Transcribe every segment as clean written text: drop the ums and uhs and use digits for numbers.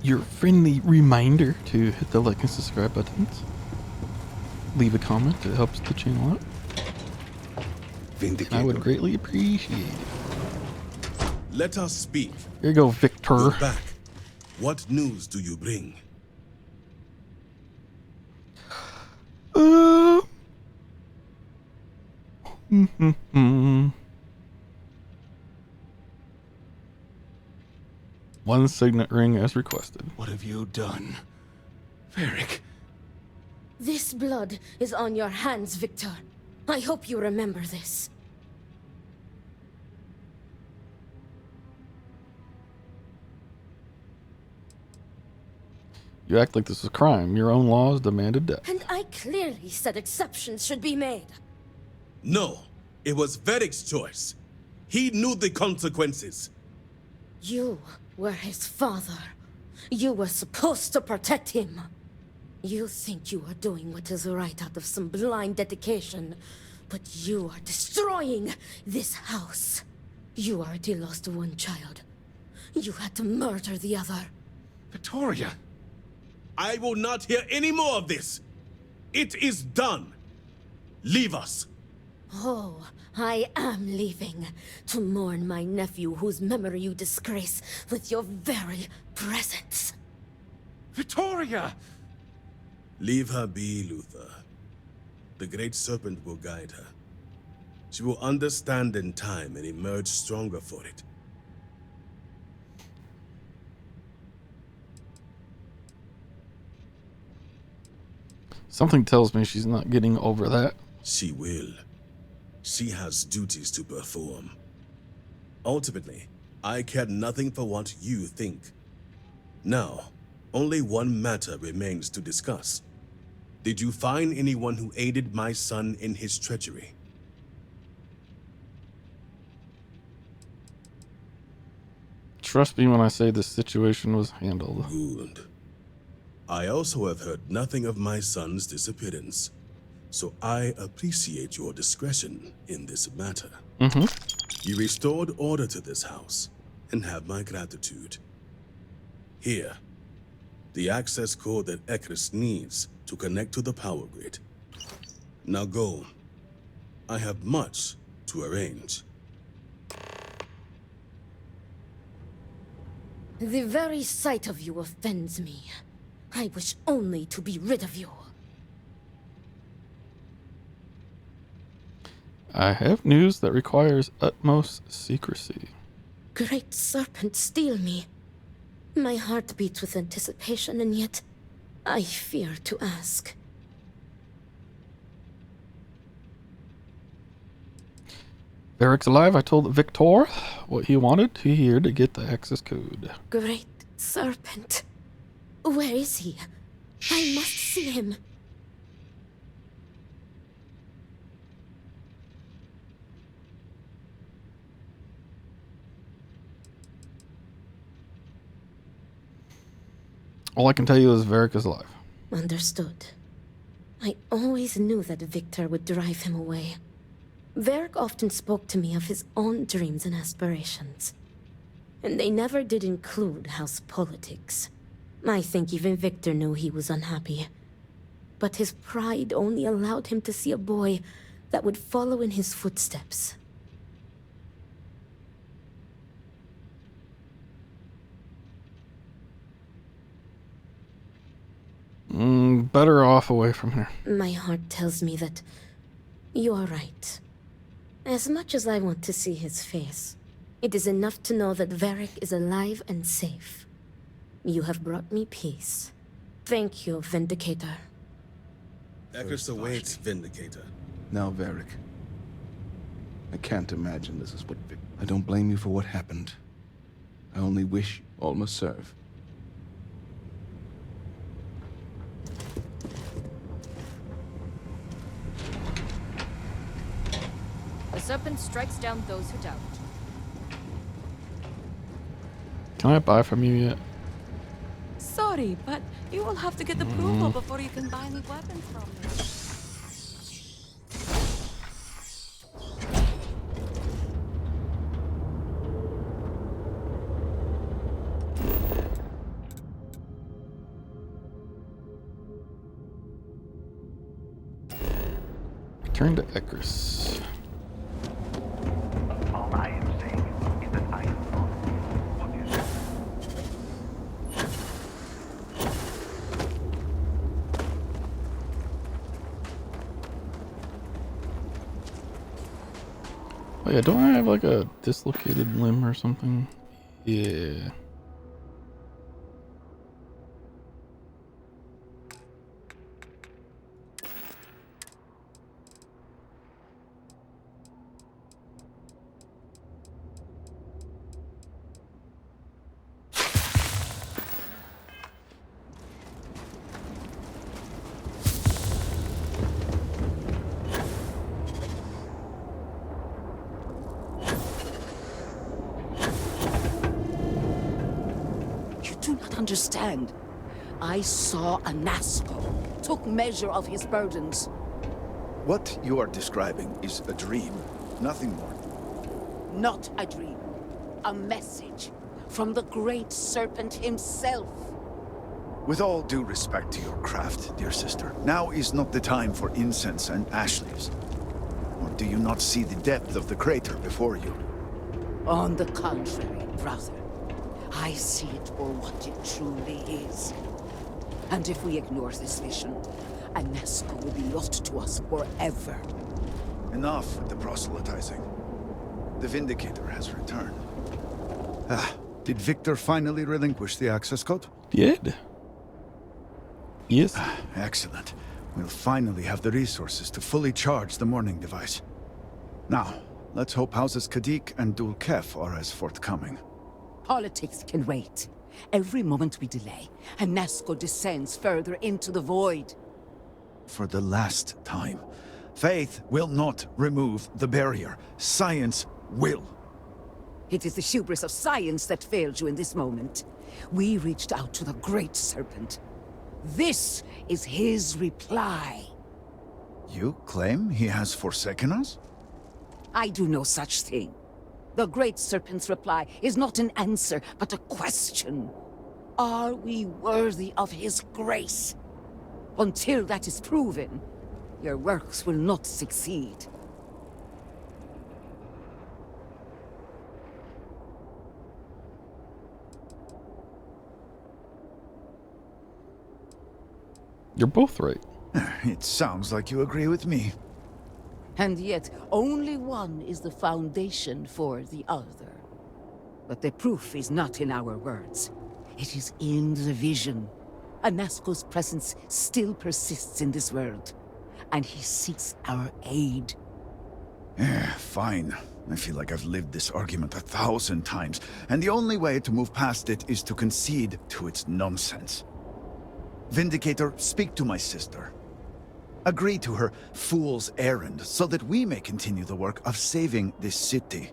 your friendly reminder to hit the like and subscribe buttons. Leave a comment, it helps the channel out. Vindicator. I would greatly appreciate it. Let us speak. Here you go, Victor. You're back. What news do you bring? One signet ring as requested. What have you done? Varric. This blood is on your hands, Victor. I hope you remember this. You act like this is a crime. Your own laws demanded death. And I clearly said exceptions should be made. No, it was Varric's choice. He knew the consequences. You were his father. You were supposed to protect him. You think you are doing what is right out of some blind dedication, but you are destroying this house. You already lost one child. You had to murder the other. Victoria. I will not hear any more of this. It is done. Leave us. Oh, I am leaving to mourn my nephew whose memory you disgrace with your very presence. Victoria! Leave her be, Luther. The Great Serpent will guide her. She will understand in time and emerge stronger for it. Something tells me she's not getting over that. She will. She has duties to perform. Ultimately, I care nothing for what you think. Now, only one matter remains to discuss. Did you find anyone who aided my son in his treachery? Trust me when I say this situation was handled. Good. I also have heard nothing of my son's disappearance, so I appreciate your discretion in this matter. You restored order to this house, and have my gratitude. Here, the access code that Aorus needs to connect to the power grid. Now go. I have much to arrange. The very sight of you offends me. I wish only to be rid of you. I have news that requires utmost secrecy. Great Serpent, steal me. My heart beats with anticipation, and yet I fear to ask. Varric's alive. I told Victor what he wanted to hear to get the access code. Great Serpent. Where is he? I must see him. All I can tell you is Varric is alive. Understood. I always knew that Victor would drive him away. Varric often spoke to me of his own dreams and aspirations. And they never did include house politics. I think even Victor knew he was unhappy. But his pride only allowed him to see a boy that would follow in his footsteps. Better off away from here. My heart tells me that you are right. As much as I want to see his face, it is enough to know that Varric is alive and safe. You have brought me peace. Thank you, Vindicator. Aorus awaits, Vindicator. Now, Varric. I can't imagine this is what I don't blame you for what happened. I only wish all must serve. The serpent strikes down those who doubt. Can I buy from you yet? Sorry, but you will have to get approval before you can buy any weapons from me. Return to Aorus. All I am saying is that I am wrong. What is it? Oh yeah, don't I have like a dislocated limb or something? Yeah. Do not understand. I saw a Nasco, took measure of his burdens. What you are describing is a dream, nothing more. Not a dream, a message from the great serpent himself. With all due respect to your craft, dear sister, now is not the time for incense and ash leaves. Or do you not see the depth of the crater before you? On the contrary, brother. I see it for what it truly is. And if we ignore this vision, a Nasco will be lost to us forever. Enough with the proselytizing. The Vindicator has returned. Did Victor finally relinquish the access code? Did? Yes. Excellent. We'll finally have the resources to fully charge the morning device. Now, let's hope Houses Kadik and Dul Kef are as forthcoming. Politics can wait. Every moment we delay, a Nasco descends further into the void. For the last time, faith will not remove the barrier. Science will. It is the hubris of science that failed you in this moment. We reached out to the Great Serpent. This is his reply. You claim he has forsaken us? I do no such thing. The Great Serpent's reply is not an answer, but a question. Are we worthy of his grace? Until that is proven, your works will not succeed. You're both right. It sounds like you agree with me. And yet, only one is the foundation for the other. But the proof is not in our words. It is in the vision. Anasco's presence still persists in this world, and he seeks our aid. Fine. I feel like I've lived this argument 1,000 times, and the only way to move past it is to concede to its nonsense. Vindicator, speak to my sister. Agree to her fool's errand so that we may continue the work of saving this city.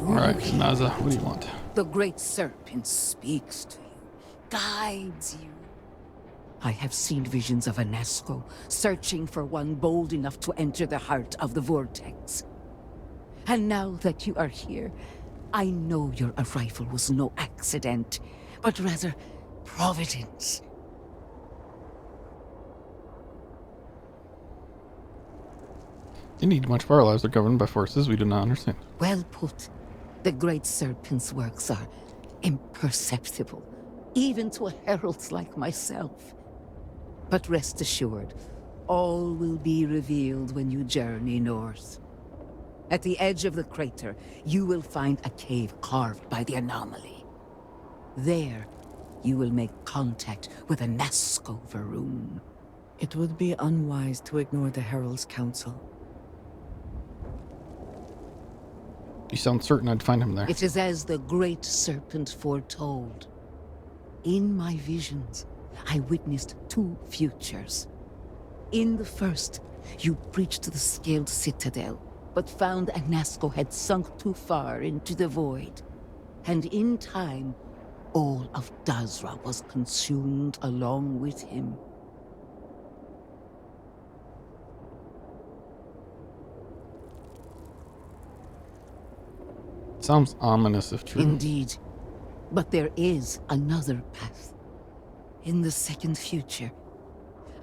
Alright, Naza, what do you want? The Great Serpent speaks to you, guides you. I have seen visions of Anasco, searching for one bold enough to enter the heart of the vortex. And now that you are here, I know your arrival was no accident, but rather providence. Indeed, much of our lives are governed by forces we do not understand. Well put. The Great Serpent's works are imperceptible, even to heralds like myself. But rest assured, all will be revealed when you journey north. At the edge of the crater, you will find a cave carved by the anomaly. There, you will make contact with a Nazco Varun. It would be unwise to ignore the Herald's counsel. You sound certain I'd find him there. It is as the Great Serpent foretold. In my visions, I witnessed 2 futures. In the first, you breached the scaled citadel, but found a Nazco had sunk too far into the void. And in time, all of Dazra was consumed along with him. Sounds ominous if true. Indeed. But there is another path. In the second future,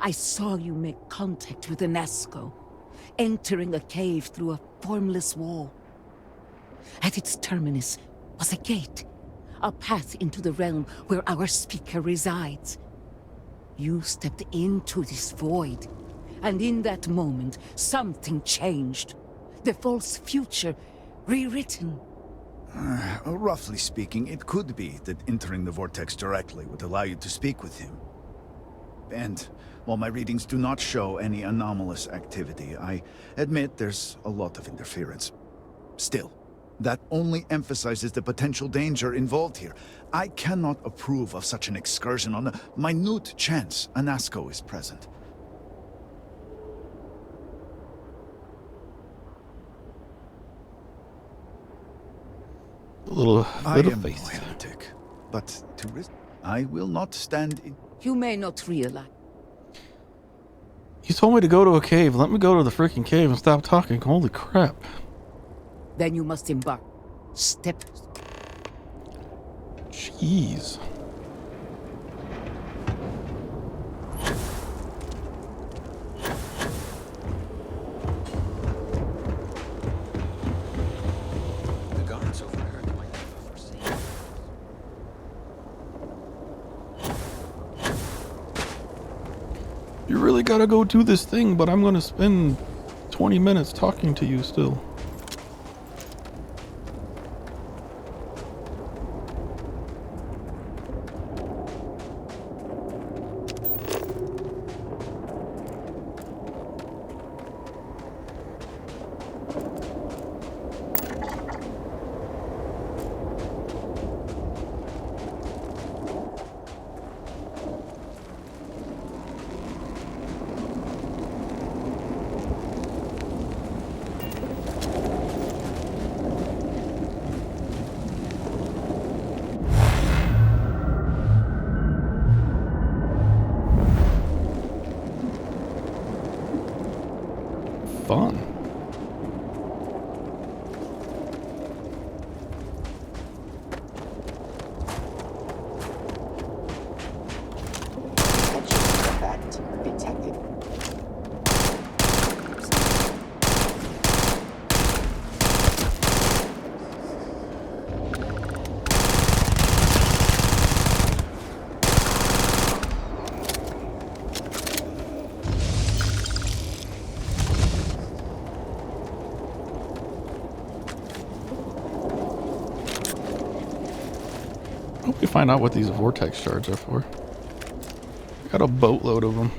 I saw you make contact with a Nazco, entering a cave through a formless wall. At its terminus was a gate, a path into the realm where our speaker resides. You stepped into this void, and in that moment, something changed. The false future, rewritten. Roughly speaking, it could be that entering the vortex directly would allow you to speak with him. And while my readings do not show any anomalous activity, I admit there's a lot of interference. Still, that only emphasizes the potential danger involved here. I cannot approve of such an excursion on the minute chance a Nazco is present. A little I am faith. no heretic, but to risk, I will not stand in. You may not realize. You told me to go to a cave. Let me go to the freaking cave and stop talking. Holy crap. Then you must embark. Step. Jeez. The guards overheard my foreseen. You really gotta go do this thing, but I'm gonna spend 20 minutes talking to you still. Fun. Effect detected. I hope we find out what these vortex shards are for. Got a boatload of them.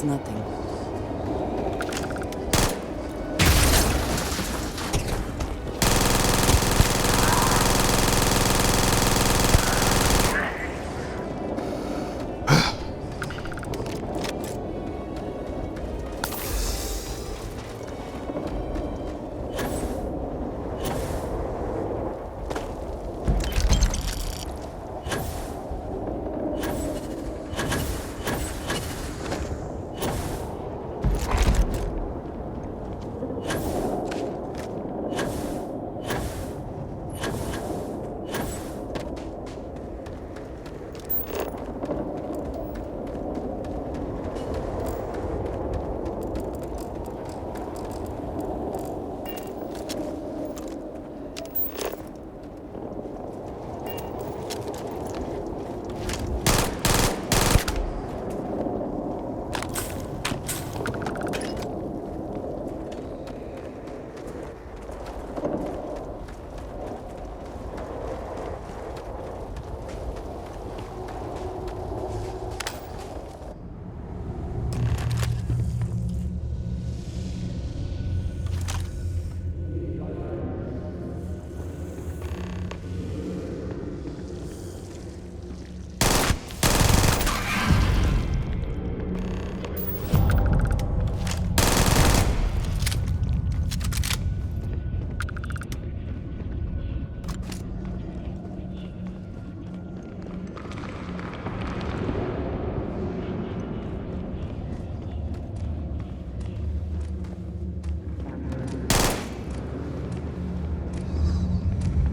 was nothing.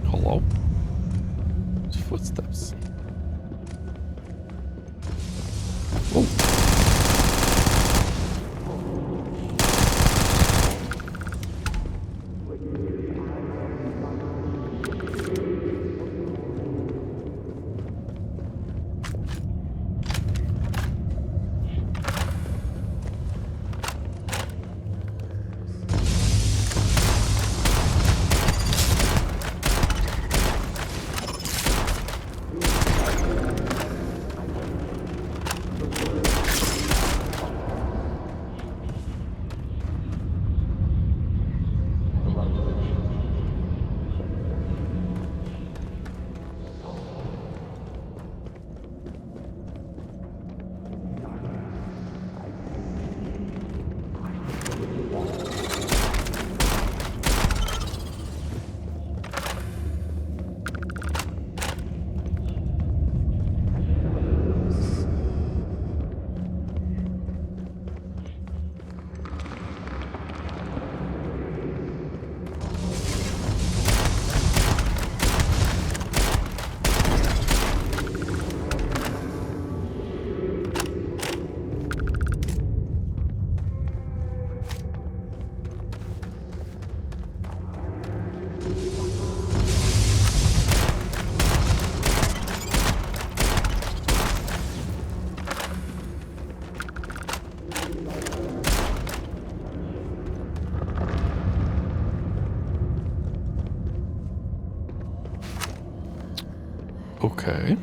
Hello? There's footsteps. Whoa. Okay.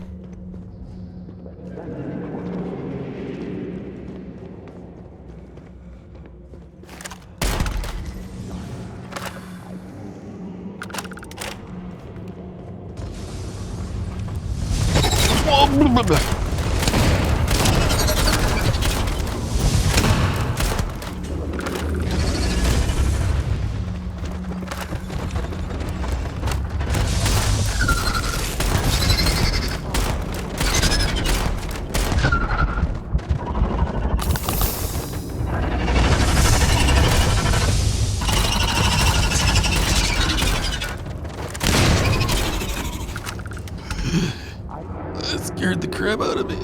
That scared the crap out of me.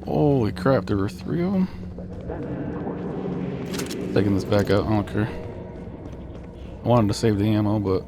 Holy crap, there were 3 of them? Taking this back out, I don't care. I wanted to save the ammo, but...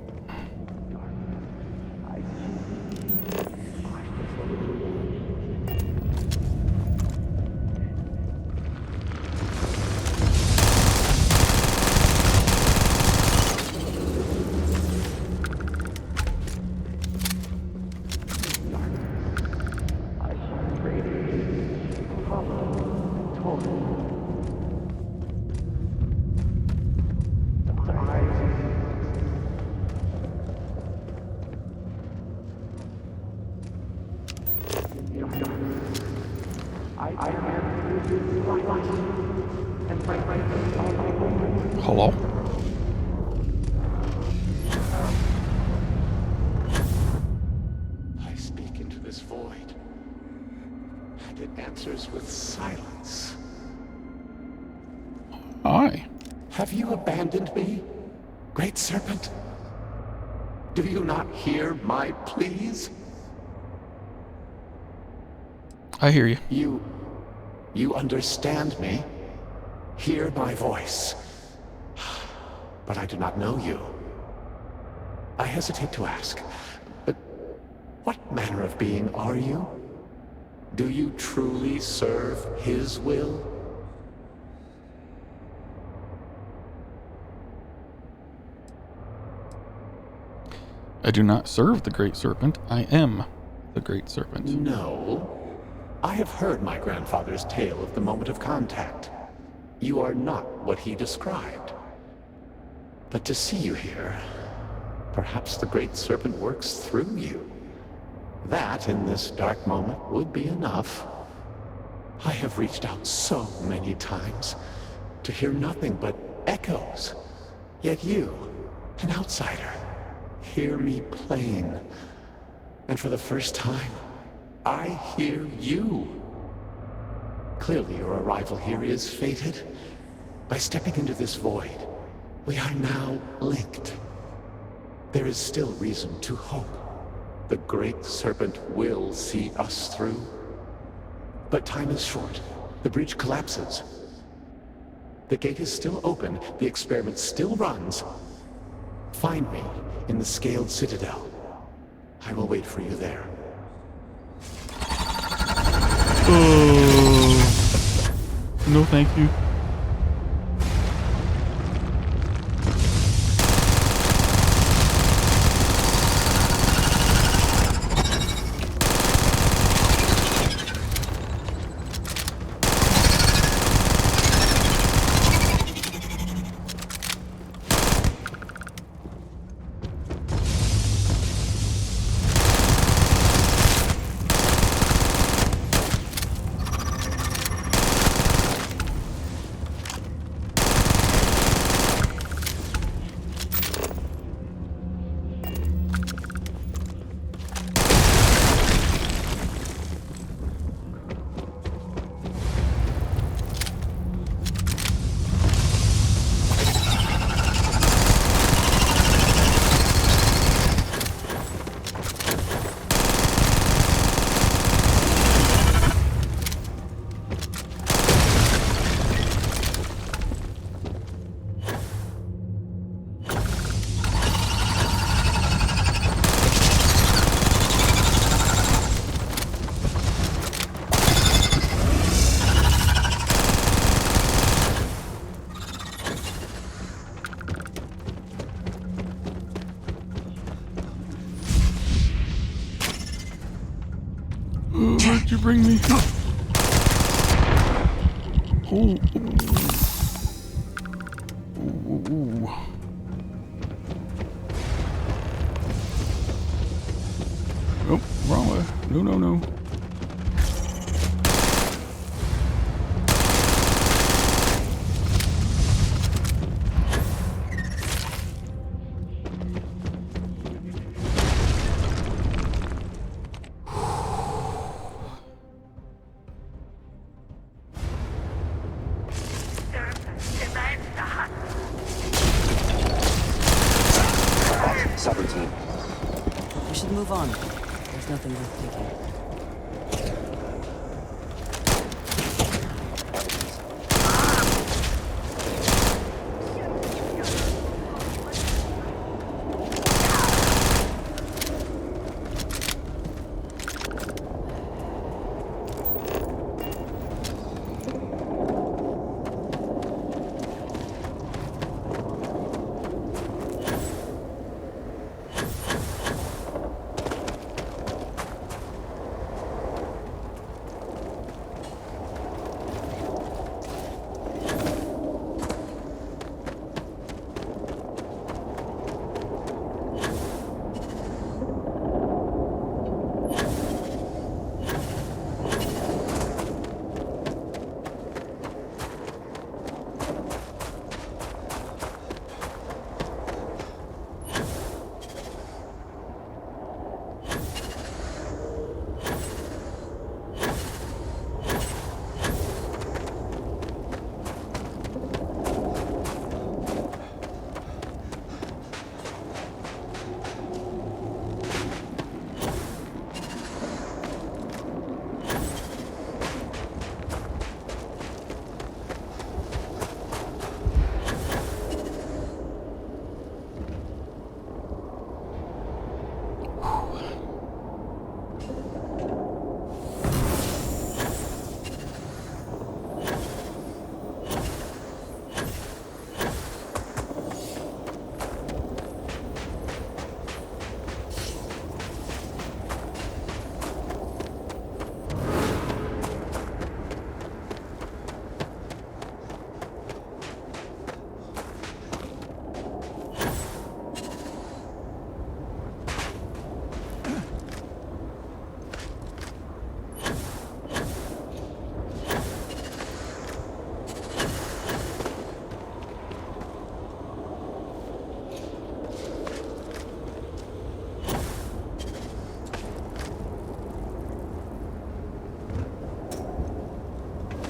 Hello? I speak into this void, and it answers with silence. Hi. Have you abandoned me, Great Serpent? Do you not hear my pleas? I hear you. You understand me? Hear my voice. But I do not know you. I hesitate to ask, but what manner of being are you? Do you truly serve his will? I do not serve the Great Serpent. I am the Great Serpent. No. I have heard my grandfather's tale of the moment of contact. You are not what he described. But to see you here, perhaps the Great Serpent works through you. That, in this dark moment, would be enough. I have reached out so many times to hear nothing but echoes. Yet you, an outsider, hear me plain. And for the first time, I hear you. Clearly your arrival here is fated. By stepping into this void, we are now linked. There is still reason to hope. The Great Serpent will see us through. But time is short. The breach collapses. The gate is still open. The experiment still runs. Find me in the Scaled Citadel. I will wait for you there. No, thank you. Where'd you bring me? Oh. Ooh. Oh, wrong way. No. We should move on. There's nothing worth taking.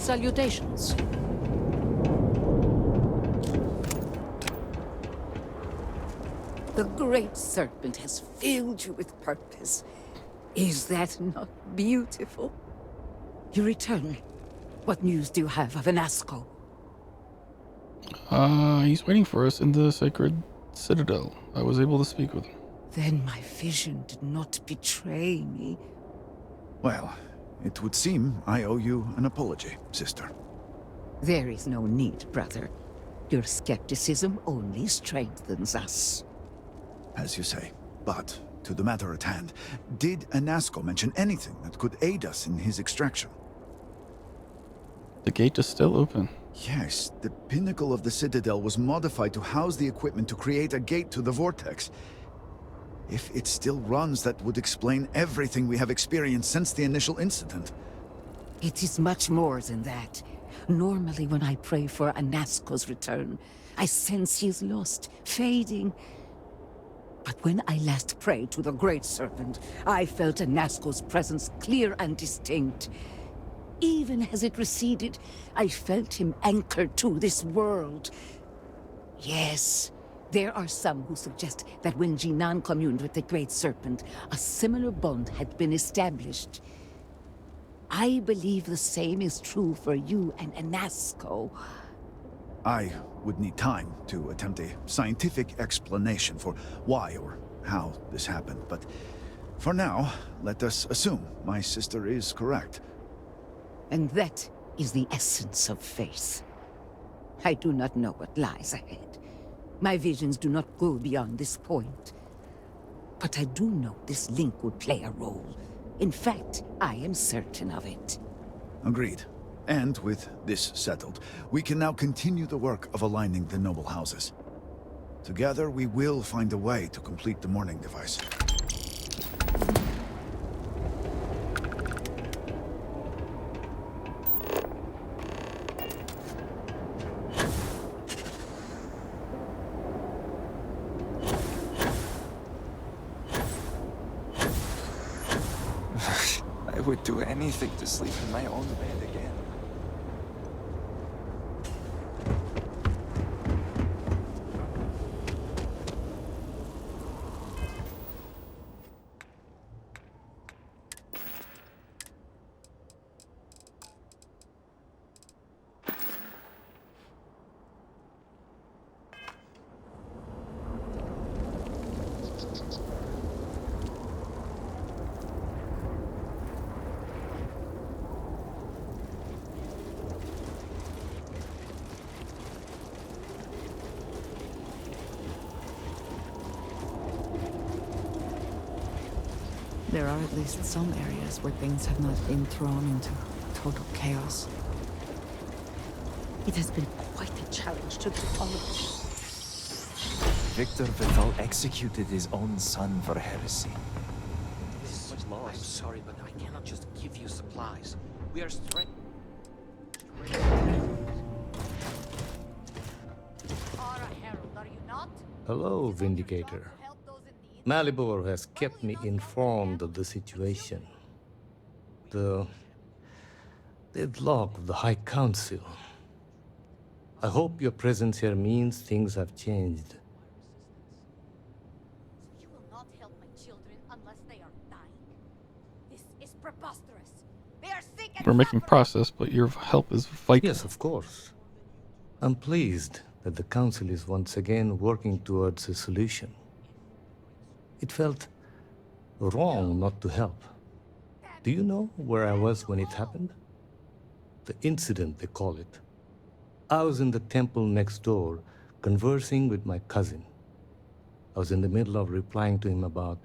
salutations. The Great Serpent has filled you with purpose. Is that not beautiful? You return. What news do you have of Anasco? He's waiting for us in the Sacred Citadel. I was able to speak with him. Then my vision did not betray me. Well, it would seem I owe you an apology, sister. There is no need, brother. Your skepticism only strengthens us. As you say. But, to the matter at hand, did Anasco mention anything that could aid us in his extraction? The gate is still open. Yes, the pinnacle of the Citadel was modified to house the equipment to create a gate to the Vortex. If it still runs, that would explain everything we have experienced since the initial incident. It is much more than that. Normally when I pray for Anasco's return, I sense he is lost, fading. But when I last prayed to the Great Serpent, I felt Anasco's presence clear and distinct. Even as it receded, I felt him anchored to this world. Yes, there are some who suggest that when Jinan communed with the Great Serpent, a similar bond had been established. I believe the same is true for you and Anasco. I would need time to attempt a scientific explanation for why or how this happened, but for now, let us assume my sister is correct. And that is the essence of faith. I do not know what lies ahead. My visions do not go beyond this point. But I do know this link would play a role. In fact, I am certain of it. Agreed. And with this settled, we can now continue the work of aligning the noble houses. Together, we will find a way to complete the mourning device. I would do anything to sleep in my own bed again. There are at least some areas where things have not been thrown into total chaos. It has been quite a challenge to keep all of this. Victor Vital executed his own son for heresy. This is lost. I'm sorry, but I cannot just give you supplies. We are straight. Hello, Vindicator. Malibor has kept me informed of the situation. The deadlock of the High Council. I hope your presence here means things have changed. You will not help my children unless they are dying. This is preposterous. They are sick and We're making progress, but your help is vital. Yes, of course. I'm pleased that the Council is once again working towards a solution. It felt wrong not to help. Do you know where I was when it happened? The incident, they call it. I was in the temple next door, conversing with my cousin. I was in the middle of replying to him about,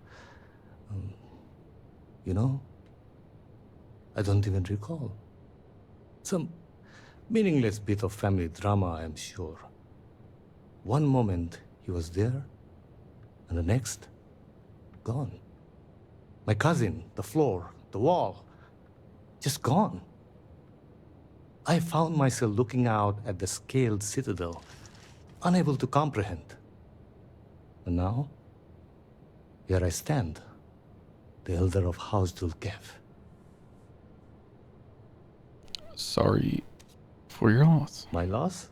you know, I don't even recall. Some meaningless bit of family drama, I am sure. One moment he was there, and the next, gone. My cousin, the floor, the wall, just gone. I found myself looking out at the scaled citadel, unable to comprehend. And now, here I stand, the elder of House Dulkev. Sorry for your loss. My loss?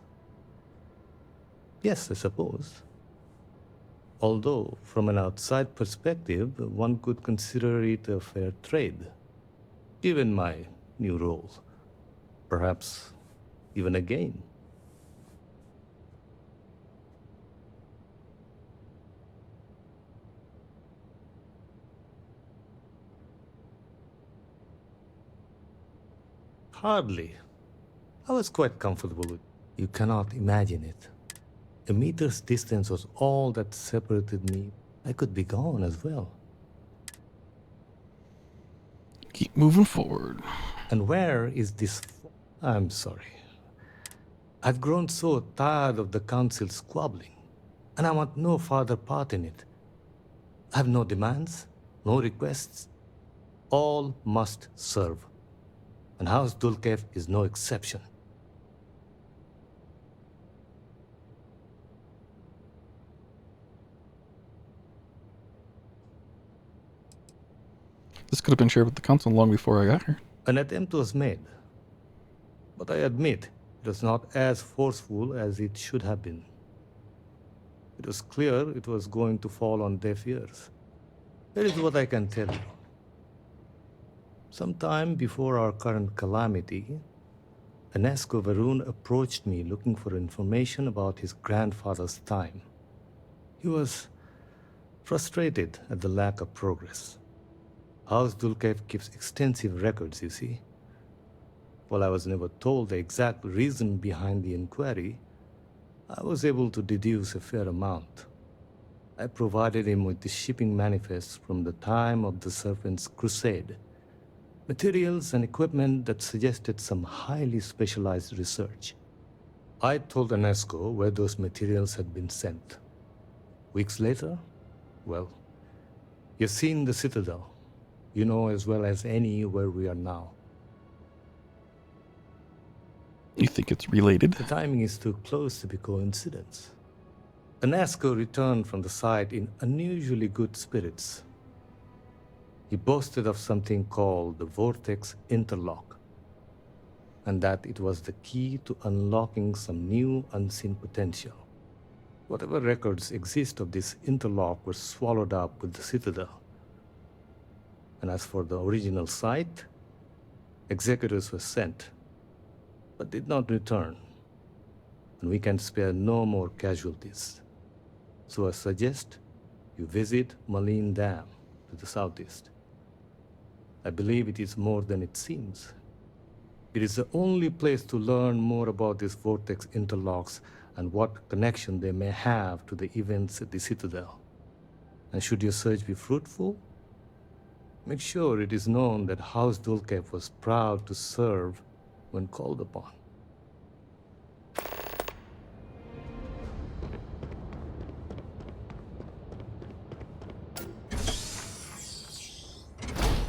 Yes, I suppose. Although, from an outside perspective, one could consider it a fair trade, given my new role. Perhaps even a gain. Hardly. I was quite comfortable with it. You cannot imagine it. A meter's distance was all that separated me. I could be gone as well. Keep moving forward. And where is this? I'm sorry. I've grown so tired of the council squabbling, and I want no further part in it. I have no demands, no requests. All must serve. And House Dulkev is no exception. This could have been shared with the council long before I got here. An attempt was made, but I admit it was not as forceful as it should have been. It was clear it was going to fall on deaf ears. That is what I can tell you. Sometime before our current calamity, Enesco Varun approached me looking for information about his grandfather's time. He was frustrated at the lack of progress. House Dulkev keeps extensive records, you see. While I was never told the exact reason behind the inquiry, I was able to deduce a fair amount. I provided him with the shipping manifests from the time of the Serpent's Crusade, materials and equipment that suggested some highly specialized research. I told Enesco where those materials had been sent. Weeks later, well, you've seen the Citadel. You know as well as any where we are now. You think it's related? The timing is too close to be coincidence. Enesco returned from the site in unusually good spirits. He boasted of something called the Vortex Interlock, and that it was the key to unlocking some new unseen potential. Whatever records exist of this interlock were swallowed up with the Citadel. And as for the original site, executors were sent, but did not return. And we can spare no more casualties. So I suggest you visit Malin Dam to the southeast. I believe it is more than it seems. It is the only place to learn more about these vortex interlocks and what connection they may have to the events at the Citadel. And should your search be fruitful, make sure it is known that House Dulkev was proud to serve when called upon.